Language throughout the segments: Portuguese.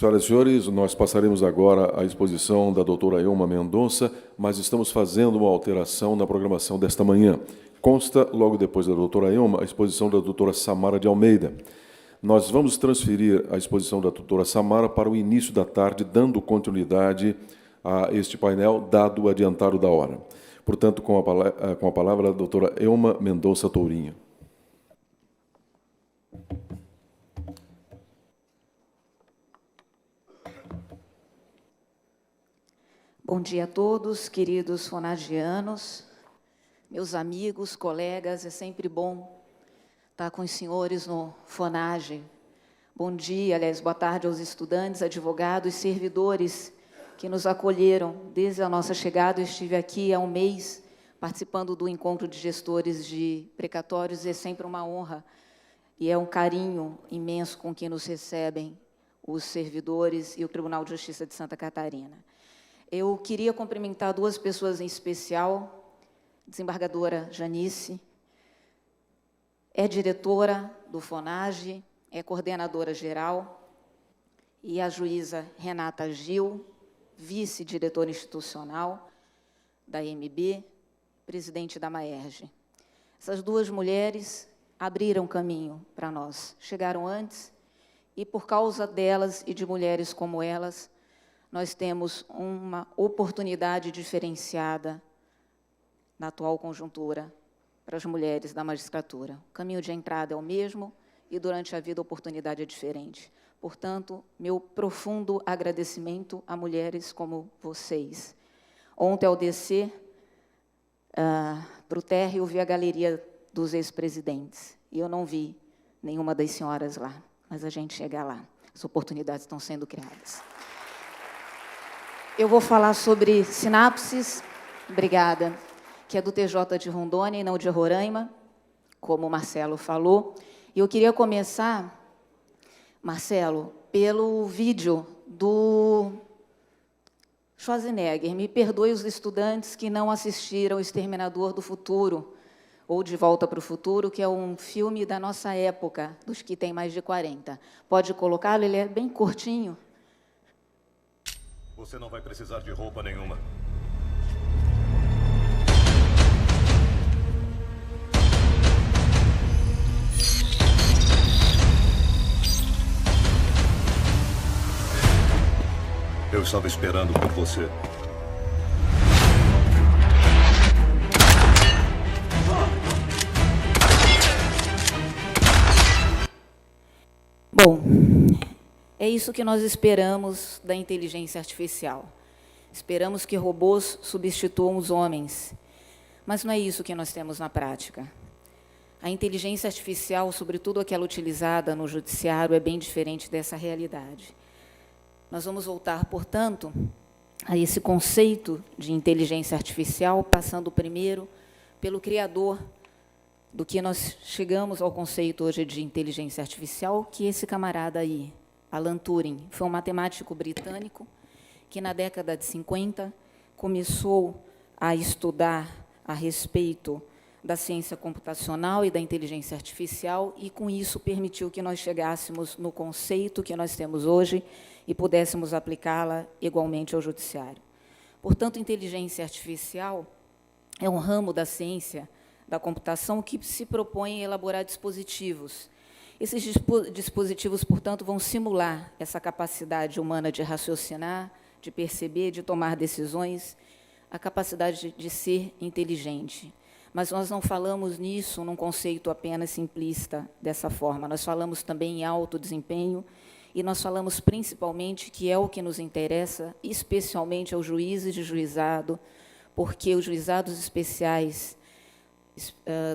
Senhoras e senhores, nós passaremos agora à exposição da doutora Elma Mendonça, mas estamos fazendo uma alteração na programação desta manhã. Consta, logo depois da doutora Elma, a exposição da doutora Samara de Almeida. Nós vamos transferir a exposição da doutora Samara para o início da tarde, dando continuidade a este painel, dado o adiantado da hora. Portanto, com a palavra a doutora Elma Mendonça Tourinho. Bom dia a todos, queridos fonagianos, meus amigos, colegas, é sempre bom estar com os senhores no Fonage. Bom dia, aliás, boa tarde aos estudantes, advogados, servidores que nos acolheram desde a nossa chegada. Eu estive aqui há um mês participando do encontro de gestores de precatórios, e é sempre uma honra e é um carinho imenso com que nos recebem os servidores e o Tribunal de Justiça de Santa Catarina. Eu queria cumprimentar duas pessoas em especial, desembargadora Janice, é diretora do Fonage, é coordenadora geral, e a juíza Renata Gil, vice-diretora institucional da EMB, presidente da Maerge. Essas duas mulheres abriram caminho para nós, chegaram antes, e por causa delas e de mulheres como elas, nós temos uma oportunidade diferenciada na atual conjuntura para as mulheres da magistratura. O caminho de entrada é o mesmo e, durante a vida, a oportunidade é diferente. Portanto, meu profundo agradecimento a mulheres como vocês. Ontem, ao descer para o térreo, eu vi a galeria dos ex-presidentes, e eu não vi nenhuma das senhoras lá, mas a gente chega lá. As oportunidades estão sendo criadas. Eu vou falar sobre sinapses, obrigada, que é do TJ de Rondônia e não de Roraima, como o Marcelo falou. E eu queria começar, Marcelo, pelo vídeo do Schwarzenegger. Me perdoe os estudantes que não assistiram Exterminador do Futuro, ou De Volta para o Futuro, que é um filme da nossa época, dos que têm mais de 40. Pode colocá-lo, ele é bem curtinho. Você não vai precisar de roupa nenhuma. Eu estava esperando por você. Bom, é isso que nós esperamos da inteligência artificial. Esperamos que robôs substituam os homens, mas não é isso que nós temos na prática. A inteligência artificial, sobretudo aquela utilizada no judiciário, é bem diferente dessa realidade. Nós vamos voltar, portanto, a esse conceito de inteligência artificial, passando primeiro pelo criador do que nós chegamos ao conceito hoje de inteligência artificial, que é esse camarada aí, Alan Turing. Foi um matemático britânico que, na década de 50, começou a estudar a respeito da ciência computacional e da inteligência artificial, e, com isso, permitiu que nós chegássemos no conceito que nós temos hoje e pudéssemos aplicá-la igualmente ao judiciário. Portanto, inteligência artificial é um ramo da ciência da computação que se propõe a elaborar dispositivos. Esses dispositivos, portanto, vão simular essa capacidade humana de raciocinar, de perceber, de tomar decisões, a capacidade de ser inteligente. Mas nós não falamos nisso num conceito apenas simplista dessa forma. Nós falamos também em alto desempenho, e nós falamos principalmente que é o que nos interessa, especialmente aos juízes de juizado, porque os juizados especiais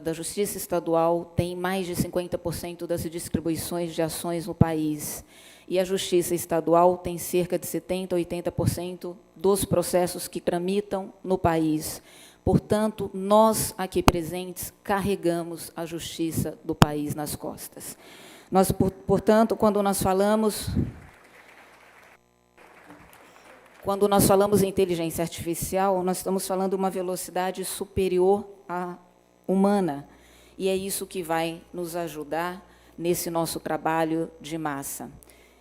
da Justiça Estadual têm mais de 50% das distribuições de ações no país, e a Justiça Estadual tem cerca de 70% a 80% dos processos que tramitam no país. Portanto, nós, aqui presentes, carregamos a justiça do país nas costas. Nós, portanto, quando nós falamos em inteligência artificial, nós estamos falando de uma velocidade superior à humana, e é isso que vai nos ajudar nesse nosso trabalho de massa.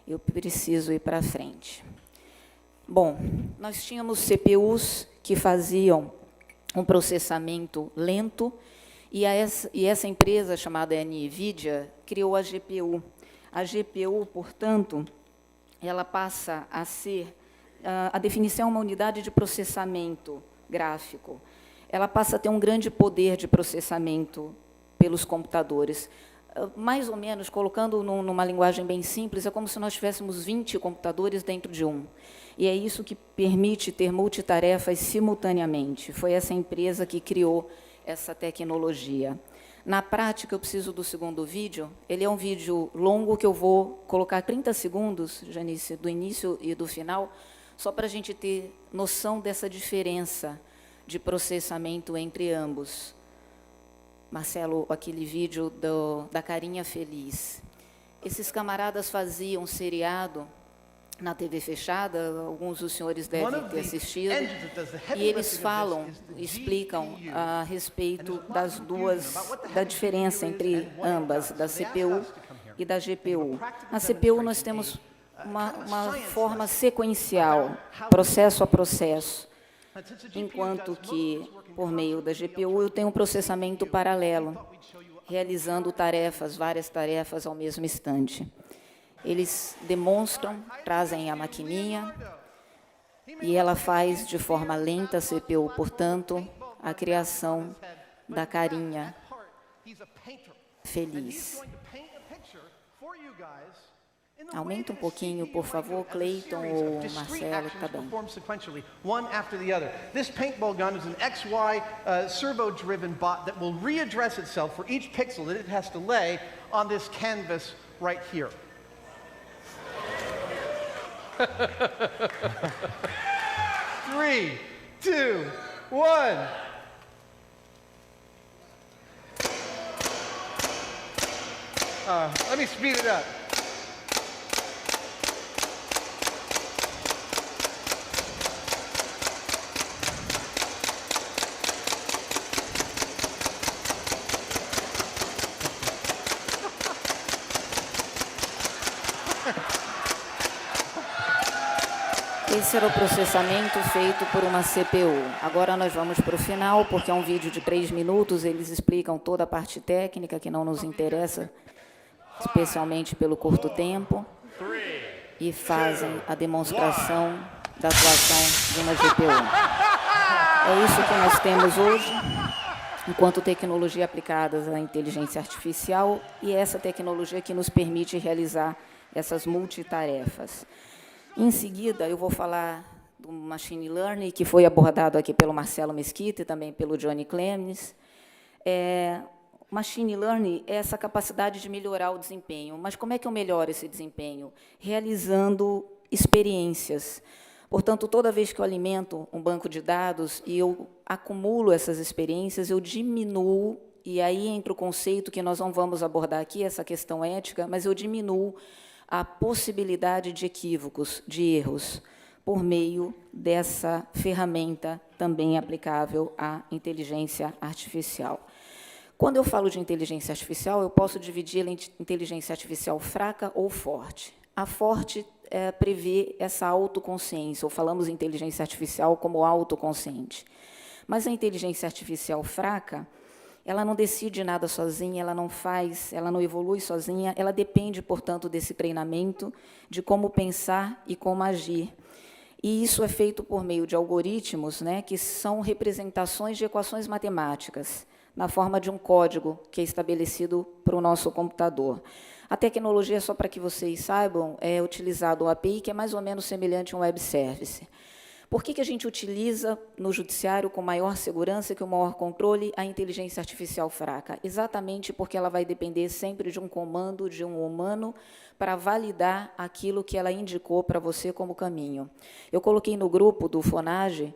Eu preciso ir para frente. Bom, nós tínhamos CPUs que faziam um processamento lento, e essa empresa chamada NVIDIA criou a GPU. A GPU, portanto, ela passa a ser, a definição é uma unidade de processamento gráfico. Ela passa a ter um grande poder de processamento pelos computadores. Mais ou menos, colocando numa linguagem bem simples, é como se nós tivéssemos 20 computadores dentro de um. E é isso que permite ter multitarefas simultaneamente. Foi essa empresa que criou essa tecnologia. Na prática, eu preciso do segundo vídeo. Ele é um vídeo longo que eu vou colocar 30 segundos, Janice, do início e do final, só para a gente ter noção dessa diferença de processamento entre ambos. Marcelo, aquele vídeo da carinha feliz. Esses camaradas faziam seriado na TV fechada, alguns dos senhores devem ter assistido, e eles falam, explicam a respeito da diferença entre ambas, da CPU e da GPU. Na CPU, nós temos uma forma sequencial, processo a processo, enquanto que, por meio da GPU, eu tenho um processamento paralelo, realizando tarefas, várias tarefas ao mesmo instante. Eles demonstram, trazem a maquininha, e ela faz de forma lenta, a CPU, portanto, a criação da carinha feliz. Aumenta um pouquinho, por favor, Cleiton ou Marcelo, que está bem. One after the other. This paintball gun is an XY servo-driven bot that will readdress itself for each pixel that it has to lay on this canvas right here. 3, 2, 1. Let me speed it up. Esse era o processamento feito por uma CPU. Agora nós vamos para o final, porque é um vídeo de 3 minutos, eles explicam toda a parte técnica, que não nos interessa, especialmente pelo curto tempo, e fazem a demonstração da atuação de uma GPU. É isso que nós temos hoje, enquanto tecnologia aplicada à inteligência artificial, e essa tecnologia que nos permite realizar essas multitarefas. Em seguida, eu vou falar do Machine Learning, que foi abordado aqui pelo Marcelo Mesquita e também pelo Johnny Clemens. Machine Learning é essa capacidade de melhorar o desempenho. Mas como é que eu melhoro esse desempenho? Realizando experiências. Portanto, toda vez que eu alimento um banco de dados e eu acumulo essas experiências, eu diminuo, e aí entra o conceito que nós não vamos abordar aqui, essa questão ética, mas eu diminuo a possibilidade de equívocos, de erros, por meio dessa ferramenta também aplicável à inteligência artificial. Quando eu falo de inteligência artificial, eu posso dividi-la em inteligência artificial fraca ou forte. A forte prevê essa autoconsciência, ou falamos em inteligência artificial como autoconsciente. Mas a inteligência artificial fraca, ela não decide nada sozinha, ela não evolui sozinha, ela depende, portanto, desse treinamento, de como pensar e como agir. E isso é feito por meio de algoritmos, que são representações de equações matemáticas, na forma de um código que é estabelecido para o nosso computador. A tecnologia, só para que vocês saibam, é utilizado um API que é mais ou menos semelhante a um web service. Por que a gente utiliza no judiciário com maior segurança e com maior controle a inteligência artificial fraca? Exatamente porque ela vai depender sempre de um comando de um humano para validar aquilo que ela indicou para você como caminho. Eu coloquei no grupo do FONAGE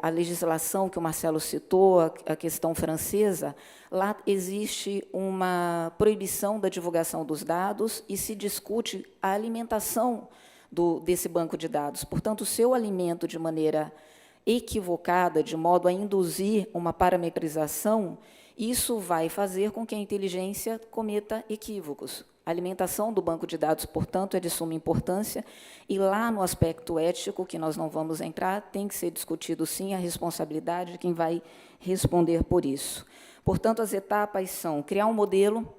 a legislação que o Marcelo citou, a questão francesa. Lá existe uma proibição da divulgação dos dados e se discute a alimentação desse banco de dados. Portanto, se eu alimento de maneira equivocada, de modo a induzir uma parametrização, isso vai fazer com que a inteligência cometa equívocos. A alimentação do banco de dados, portanto, é de suma importância, e lá no aspecto ético, que nós não vamos entrar, tem que ser discutido, sim, a responsabilidade de quem vai responder por isso. Portanto, as etapas são criar um modelo,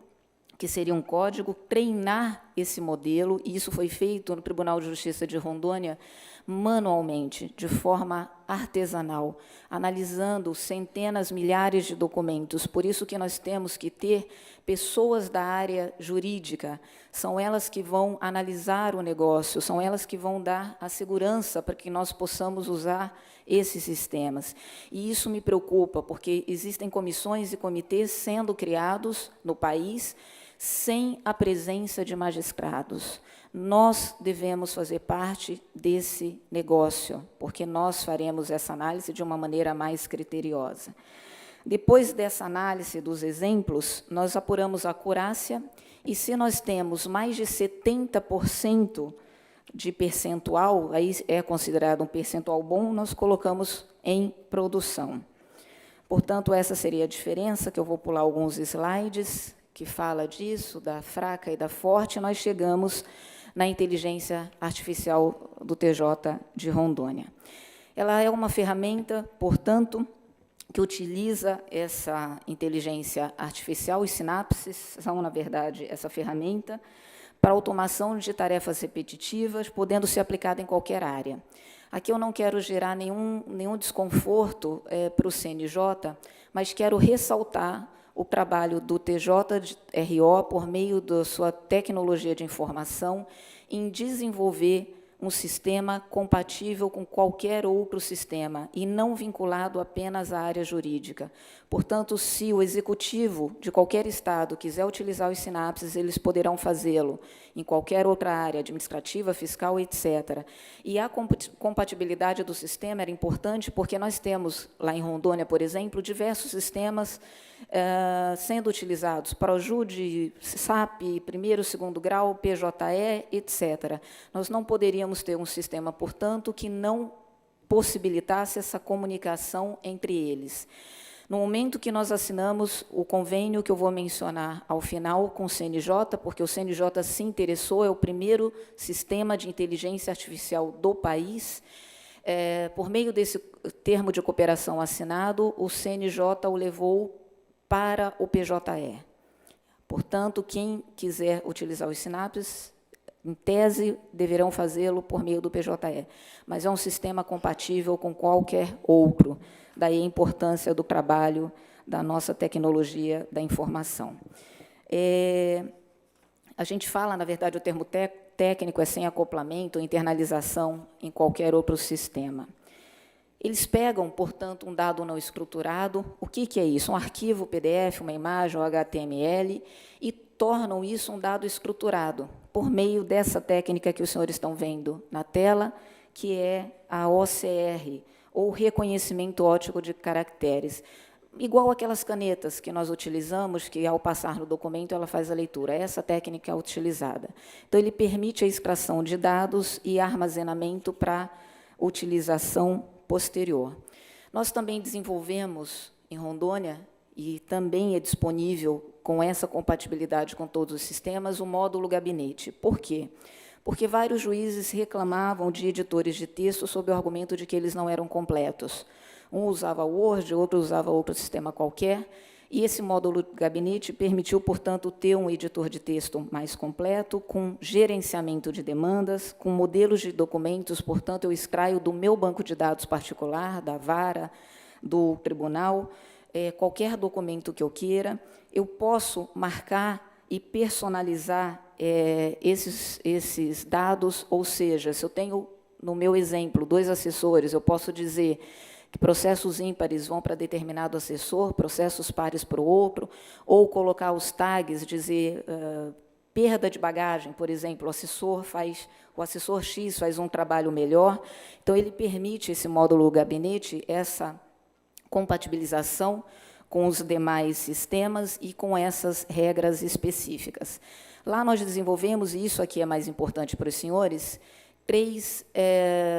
que seria um código, treinar esse modelo, e isso foi feito no Tribunal de Justiça de Rondônia, manualmente, de forma artesanal, analisando centenas, milhares de documentos. Por isso que nós temos que ter pessoas da área jurídica, são elas que vão analisar o negócio, são elas que vão dar a segurança para que nós possamos usar esses sistemas. E isso me preocupa, porque existem comissões e comitês sendo criados no país sem a presença de magistrados. Nós devemos fazer parte desse negócio, porque nós faremos essa análise de uma maneira mais criteriosa. Depois dessa análise dos exemplos, nós apuramos a acurácia, e se nós temos mais de 70% de percentual, aí é considerado um percentual bom, nós colocamos em produção. Portanto, essa seria a diferença, que eu vou pular alguns slides, que fala disso, da fraca e da forte. Nós chegamos na inteligência artificial do TJ de Rondônia. Ela é uma ferramenta, portanto, que utiliza essa inteligência artificial, os sinapses são, na verdade, essa ferramenta, para automação de tarefas repetitivas, podendo ser aplicada em qualquer área. Aqui eu não quero gerar nenhum desconforto para o CNJ, mas quero ressaltar o trabalho do TJRO, por meio da sua tecnologia de informação, em desenvolver um sistema compatível com qualquer outro sistema e não vinculado apenas à área jurídica. Portanto, se o executivo de qualquer estado quiser utilizar os sinapses, eles poderão fazê-lo em qualquer outra área, administrativa, fiscal, etc. E a compatibilidade do sistema era importante porque nós temos, lá em Rondônia, por exemplo, diversos sistemas sendo utilizados, Projude, SAP, primeiro, segundo grau, PJE, etc. Nós não poderíamos ter um sistema, portanto, que não possibilitasse essa comunicação entre eles. No momento que nós assinamos o convênio, que eu vou mencionar ao final, com o CNJ, porque o CNJ se interessou, é o primeiro sistema de inteligência artificial do país, por meio desse termo de cooperação assinado, o CNJ o levou para o PJE. Portanto, quem quiser utilizar os sinapses, em tese, deverão fazê-lo por meio do PJE, mas é um sistema compatível com qualquer outro, daí a importância do trabalho da nossa tecnologia da informação. A gente fala, na verdade, o termo técnico é sem acoplamento, internalização em qualquer outro sistema. Eles pegam, portanto, um dado não estruturado, o que é isso? Um arquivo PDF, uma imagem, um HTML, e tornam isso um dado estruturado, por meio dessa técnica que os senhores estão vendo na tela, que é a OCR, ou reconhecimento óptico de caracteres. Igual aquelas canetas que nós utilizamos, que, ao passar no documento, ela faz a leitura. Essa técnica é utilizada. Então, ele permite a extração de dados e armazenamento para utilização posterior. Nós também desenvolvemos, em Rondônia, e também é disponível com essa compatibilidade com todos os sistemas, o módulo gabinete. Por quê? Porque vários juízes reclamavam de editores de texto sob o argumento de que eles não eram completos. Um usava Word, outro usava outro sistema qualquer, e esse módulo gabinete permitiu, portanto, ter um editor de texto mais completo, com gerenciamento de demandas, com modelos de documentos, portanto, eu extraio do meu banco de dados particular, da vara, do tribunal, qualquer documento que eu queira, eu posso marcar e personalizar esses dados, ou seja, se eu tenho, no meu exemplo, 2 assessores, eu posso dizer que processos ímpares vão para determinado assessor, processos pares para o outro, ou colocar os tags, dizer perda de bagagem, por exemplo, o assessor X faz um trabalho melhor, então ele permite, esse módulo gabinete, essa compatibilização com os demais sistemas e com essas regras específicas. Lá nós desenvolvemos, e isso aqui é mais importante para os senhores, 3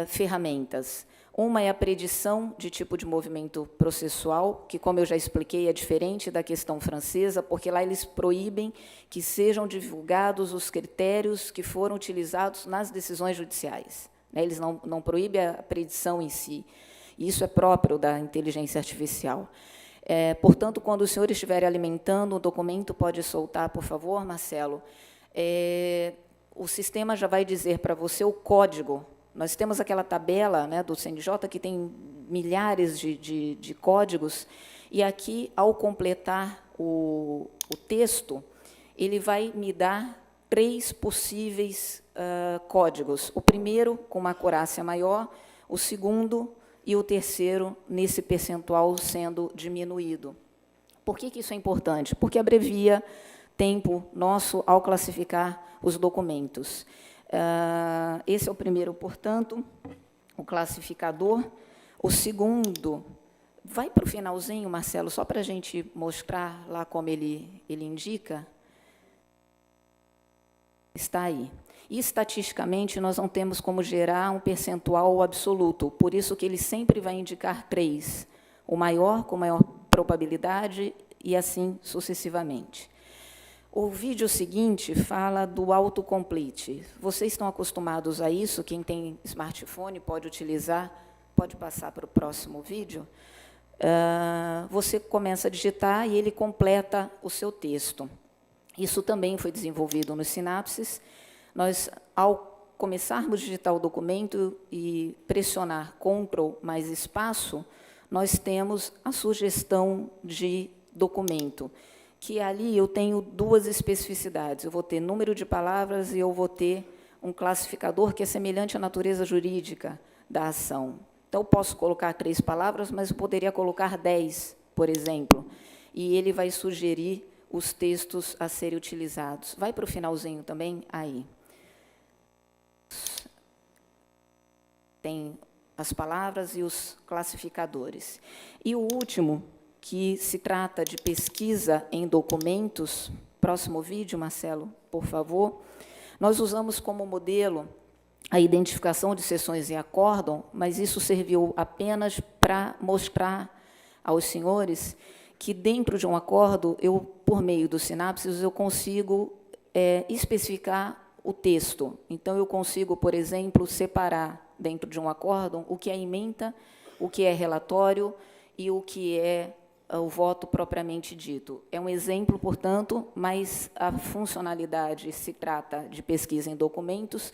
ferramentas. Uma é a predição de tipo de movimento processual, que, como eu já expliquei, é diferente da questão francesa, porque lá eles proíbem que sejam divulgados os critérios que foram utilizados nas decisões judiciais. Eles não proíbem a predição em si. Isso é próprio da inteligência artificial. Portanto, quando o senhor estiver alimentando o documento, pode soltar, por favor, Marcelo. O sistema já vai dizer para você o código. Nós temos aquela tabela, né, do CNJ que tem milhares de códigos, e aqui, ao completar o texto, ele vai me dar 3 possíveis códigos. O primeiro, com uma acurácia maior, o segundo e o terceiro, nesse percentual sendo diminuído. Por que isso é importante? Porque abrevia tempo nosso ao classificar os documentos. Esse é o primeiro, portanto, o classificador. O segundo, vai para o finalzinho, Marcelo, só para a gente mostrar lá como ele indica. Está aí. E, estatisticamente, nós não temos como gerar um percentual absoluto, por isso que ele sempre vai indicar 3, o maior com maior probabilidade e assim sucessivamente. O vídeo seguinte fala do autocomplete. Vocês estão acostumados a isso, quem tem smartphone pode utilizar, pode passar para o próximo vídeo. Você começa a digitar e ele completa o seu texto. Isso também foi desenvolvido nos Sinapses. Nós, ao começarmos a digitar o documento e pressionar Ctrl mais espaço, nós temos a sugestão de documento, que ali eu tenho 2 especificidades. Eu vou ter número de palavras e eu vou ter um classificador que é semelhante à natureza jurídica da ação. Então, eu posso colocar 3 palavras, mas eu poderia colocar 10, por exemplo, e ele vai sugerir os textos a serem utilizados. Vai para o finalzinho também, aí. Tem as palavras e os classificadores. E o último, que se trata de pesquisa em documentos, próximo vídeo, Marcelo, por favor, nós usamos como modelo a identificação de seções em acórdão, mas isso serviu apenas para mostrar aos senhores que, dentro de um acórdão, por meio dos sinapses, eu consigo especificar o texto. Então, eu consigo, por exemplo, separar, dentro de um acórdão, o que é ementa, o que é relatório e o que é o voto propriamente dito. É um exemplo, portanto, mas a funcionalidade se trata de pesquisa em documentos,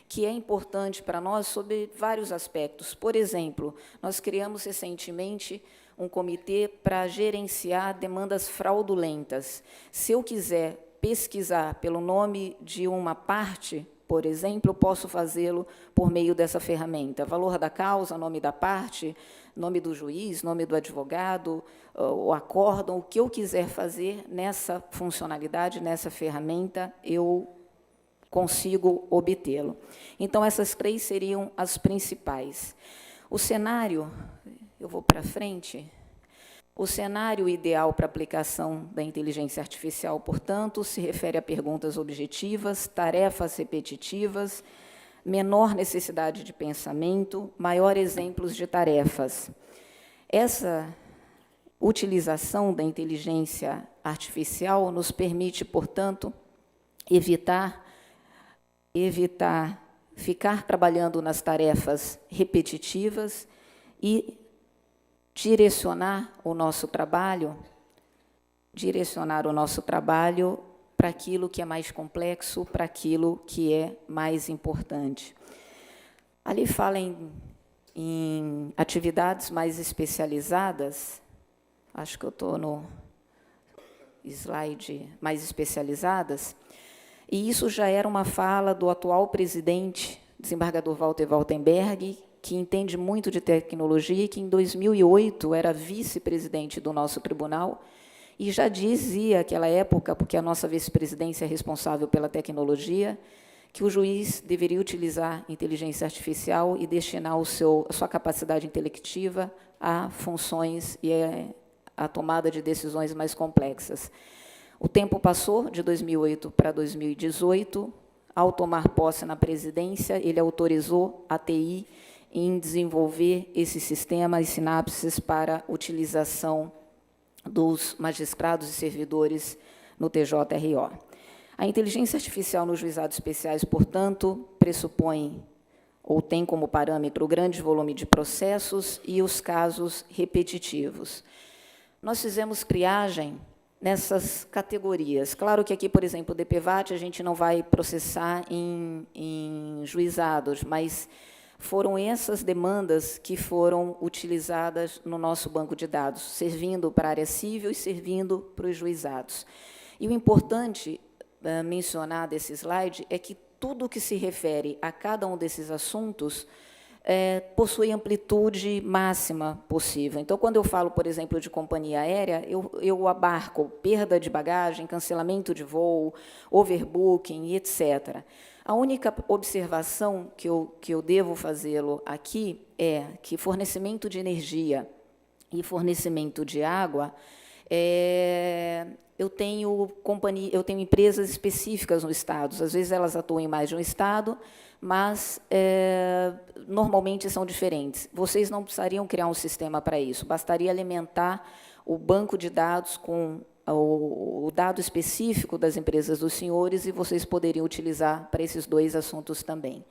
que é importante para nós sob vários aspectos. Por exemplo, nós criamos recentemente um comitê para gerenciar demandas fraudulentas. Se eu quiser pesquisar pelo nome de uma parte, por exemplo, eu posso fazê-lo por meio dessa ferramenta. Valor da causa, nome da parte, nome do juiz, nome do advogado, o acórdão, o que eu quiser fazer nessa funcionalidade, nessa ferramenta, eu consigo obtê-lo. Então, essas 3 seriam as principais. O cenário, eu vou para frente. O cenário ideal para aplicação da inteligência artificial, portanto, se refere a perguntas objetivas, tarefas repetitivas, menor necessidade de pensamento, maior exemplos de tarefas. Essa utilização da inteligência artificial nos permite, portanto, evitar ficar trabalhando nas tarefas repetitivas e direcionar o nosso trabalho para aquilo que é mais complexo, para aquilo que é mais importante. Ali fala em atividades mais especializadas, acho que eu estou no slide mais especializadas, e isso já era uma fala do atual presidente, desembargador Walter Waltenberg, que entende muito de tecnologia e que, em 2008, era vice-presidente do nosso tribunal, e já dizia, naquela época, porque a nossa vice-presidência é responsável pela tecnologia, que o juiz deveria utilizar inteligência artificial e destinar a sua capacidade intelectiva a funções e a tomada de decisões mais complexas. O tempo passou, de 2008 para 2018. Ao tomar posse na presidência, ele autorizou a TI em desenvolver esse sistema e sinapses para utilização dos magistrados e servidores no TJRO. A inteligência artificial nos juizados especiais, portanto, pressupõe ou tem como parâmetro o grande volume de processos e os casos repetitivos. Nós fizemos triagem nessas categorias. Claro que aqui, por exemplo, o DPVAT a gente não vai processar em juizados, mas foram essas demandas que foram utilizadas no nosso banco de dados, servindo para a área civil e servindo para os juizados. E o importante mencionar desse slide é que tudo que se refere a cada um desses assuntos possui amplitude máxima possível. Então, quando eu falo, por exemplo, de companhia aérea, eu abarco perda de bagagem, cancelamento de voo, overbooking, etc. A única observação que eu devo fazê-lo aqui é que fornecimento de energia e fornecimento de água, eu tenho empresas específicas no Estado. Às vezes, elas atuam em mais de um Estado, mas normalmente são diferentes. Vocês não precisariam criar um sistema para isso, bastaria alimentar o banco de dados com o dado específico das empresas dos senhores e vocês poderiam utilizar para esses dois assuntos também.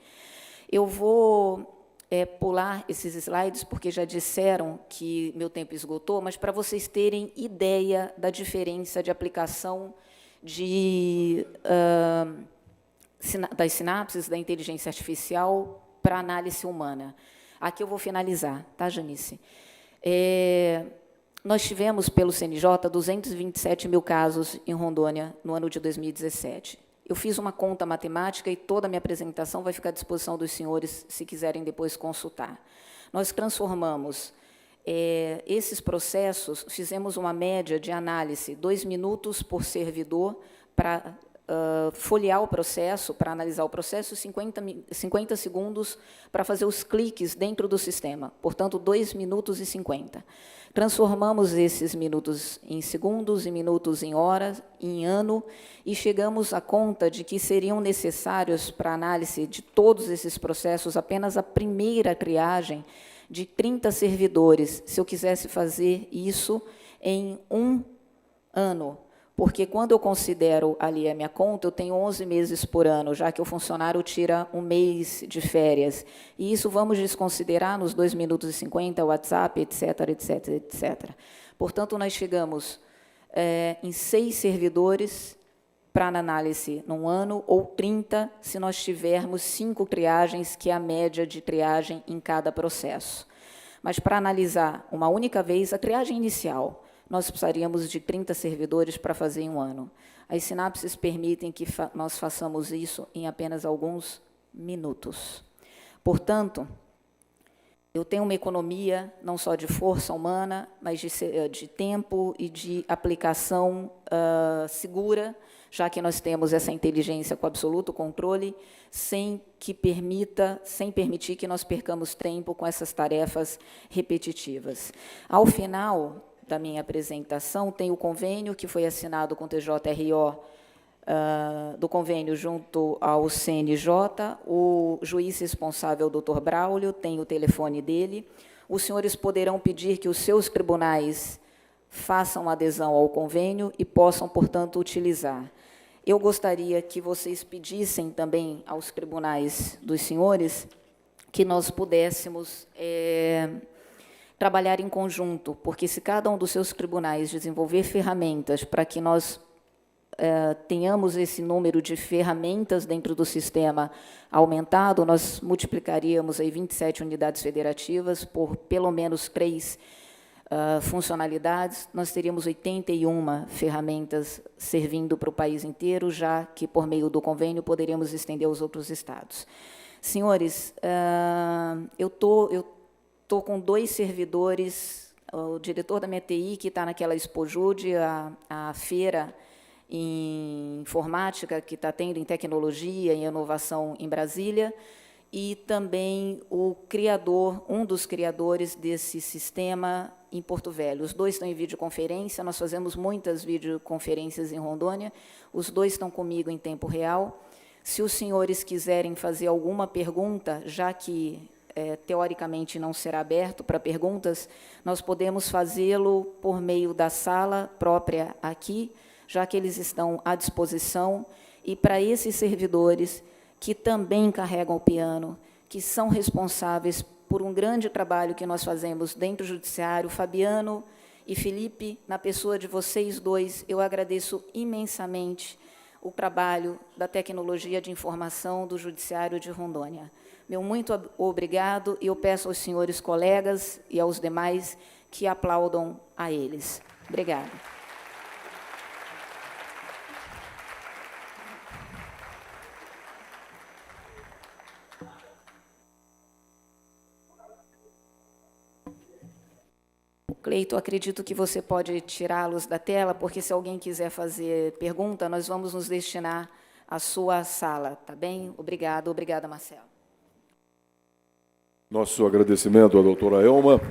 Eu vou pular esses slides, porque já disseram que meu tempo esgotou, mas para vocês terem ideia da diferença de aplicação das sinapses da inteligência artificial para análise humana. Aqui eu vou finalizar, tá, Janice? Nós tivemos, pelo CNJ, 227 mil casos em Rondônia no ano de 2017. Eu fiz uma conta matemática e toda a minha apresentação vai ficar à disposição dos senhores, se quiserem depois consultar. Nós transformamos esses processos, fizemos uma média de análise, 2 minutos por servidor para folhear o processo, para analisar o processo, 50 segundos para fazer os cliques dentro do sistema, portanto, 2 minutos e 50. Transformamos esses minutos em segundos, em minutos em horas, em ano, e chegamos à conta de que seriam necessários, para análise de todos esses processos, apenas a primeira triagem de 30 servidores, se eu quisesse fazer isso em 1 ano. Porque, quando eu considero ali a minha conta, eu tenho 11 meses por ano, já que o funcionário tira 1 mês de férias. E isso vamos desconsiderar nos 2 minutos e 50, WhatsApp, etc., etc., etc. Portanto, nós chegamos em 6 servidores para análise num ano, ou 30, se nós tivermos 5 triagens, que é a média de triagem em cada processo. Mas, para analisar uma única vez, a triagem inicial, nós precisaríamos de 30 servidores para fazer em um ano. As sinapses permitem que nós façamos isso em apenas alguns minutos. Portanto, eu tenho uma economia não só de força humana, mas de tempo e de aplicação segura, já que nós temos essa inteligência com absoluto controle, sem permitir que nós percamos tempo com essas tarefas repetitivas. Ao final da minha apresentação, tem o convênio que foi assinado com o TJRO, do convênio junto ao CNJ, o juiz responsável, doutor Braulio, tem o telefone dele. Os senhores poderão pedir que os seus tribunais façam adesão ao convênio e possam, portanto, utilizar. Eu gostaria que vocês pedissem também aos tribunais dos senhores que nós pudéssemos trabalhar em conjunto, porque se cada um dos seus tribunais desenvolver ferramentas para que nós tenhamos esse número de ferramentas dentro do sistema aumentado, nós multiplicaríamos aí 27 unidades federativas por pelo menos 3 funcionalidades, nós teríamos 81 ferramentas servindo para o país inteiro, já que, por meio do convênio, poderíamos estender aos outros estados. Senhores, eu estou com 2 servidores, o diretor da minha TI, que está naquela Expojude, a feira em informática que está tendo em tecnologia e inovação em Brasília, e também um dos criadores desse sistema em Porto Velho. Os 2 estão em videoconferência, nós fazemos muitas videoconferências em Rondônia, os 2 estão comigo em tempo real. Se os senhores quiserem fazer alguma pergunta, já que teoricamente não será aberto para perguntas, nós podemos fazê-lo por meio da sala própria aqui, já que eles estão à disposição, e para esses servidores que também carregam o piano, que são responsáveis por um grande trabalho que nós fazemos dentro do Judiciário, Fabiano e Felipe, na pessoa de vocês dois, eu agradeço imensamente o trabalho da tecnologia de informação do Judiciário de Rondônia. Meu muito obrigado, e eu peço aos senhores colegas e aos demais que aplaudam a eles. Obrigada. Cleito, acredito que você pode tirá-los da tela, porque se alguém quiser fazer pergunta, nós vamos nos destinar à sua sala, tá bem? Obrigada, obrigada, Marcelo. Nosso agradecimento à doutora Elma.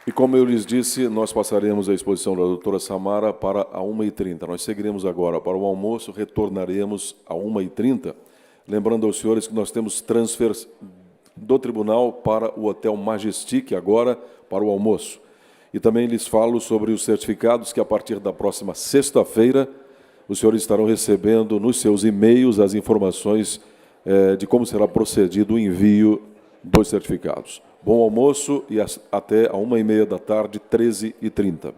E como eu lhes disse, nós passaremos a exposição da doutora Samara para a 1h30. Nós seguiremos agora para o almoço, retornaremos a 1h30. Lembrando aos senhores que nós temos transfers do tribunal para o Hotel Majestic agora, para o almoço. E também lhes falo sobre os certificados que, a partir da próxima sexta-feira, os senhores estarão recebendo nos seus e-mails as informações de como será procedido o envio dos certificados. Bom almoço e até a 1h30 da tarde, 13h30.